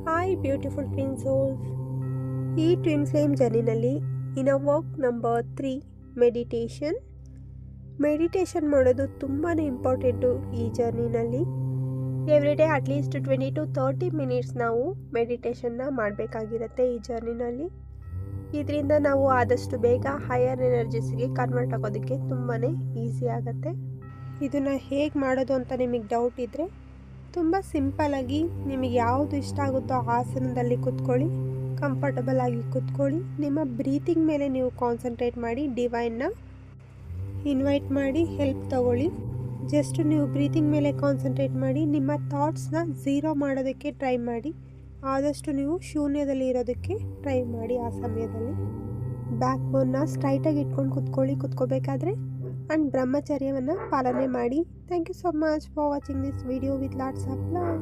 Hi beautiful twin souls. ಈ twin flame ಜರ್ನಿನಲ್ಲಿ inner work number 3 meditation ಮಾಡೋದು ತುಂಬಾ ಇಂಪಾರ್ಟೆಂಟು ಈ ಜರ್ನಿನಲ್ಲಿ. ಎವ್ರಿಡೇ ಅಟ್ಲೀಸ್ಟ್ 20 to 30 ಮಿನಿಟ್ಸ್ ನಾವು ಮೆಡಿಟೇಷನ್ನ ಮಾಡಬೇಕಾಗಿರುತ್ತೆ ಈ ಜರ್ನಿನಲ್ಲಿ. ಇದರಿಂದ ನಾವು ಆದಷ್ಟು ಬೇಗ ಹೈಯರ್ ಎನರ್ಜೀಸ್ಗೆ ಕನ್ವರ್ಟ್ ಆಗೋದಕ್ಕೆ ತುಂಬಾ ಈಸಿ ಆಗುತ್ತೆ. ಇದನ್ನು ಹೇಗೆ ಮಾಡೋದು ಅಂತ ನಿಮಗೆ ಡೌಟ್ ಇದ್ದರೆ ತುಂಬ ಸಿಂಪಲ್ಲಾಗಿ ನಿಮಗೆ ಯಾವುದು ಇಷ್ಟ ಆಗುತ್ತೋ ಆಸನದಲ್ಲಿ ಕೂತ್ಕೊಳ್ಳಿ, ಕಂಫರ್ಟಬಲ್ ಆಗಿ ಕೂತ್ಕೊಳ್ಳಿ. ನಿಮ್ಮ ಬ್ರೀತಿಂಗ್ ಮೇಲೆ ನೀವು ಕಾನ್ಸಂಟ್ರೇಟ್ ಮಾಡಿ, ಡಿವೈನ್ನ ಇನ್ವೈಟ್ ಮಾಡಿ ಹೆಲ್ಪ್ ತಗೊಳ್ಳಿ. ಜಸ್ಟ್ ನೀವು ಬ್ರೀತಿಂಗ್ ಮೇಲೆ ಕಾನ್ಸಂಟ್ರೇಟ್ ಮಾಡಿ, ನಿಮ್ಮ ಥಾಟ್ಸ್ನ ಝೀರೋ ಮಾಡೋದಕ್ಕೆ ಟ್ರೈ ಮಾಡಿ. ಆದಷ್ಟು ನೀವು ಶೂನ್ಯದಲ್ಲಿ ಇರೋದಕ್ಕೆ ಟ್ರೈ ಮಾಡಿ. ಆ ಸಮಯದಲ್ಲಿ ಬ್ಯಾಕ್ ಬೋನ್ನ ಸ್ಟ್ರೈಟಾಗಿ ಇಟ್ಕೊಂಡು ಕೂತ್ಕೋಬೇಕಾದ್ರೆ ಆ್ಯಂಡ್ ಬ್ರಹ್ಮಚರ್ಯವನ್ನು ಪಾಲನೆ ಮಾಡಿ. Thank you so much for watching this video with lots of love.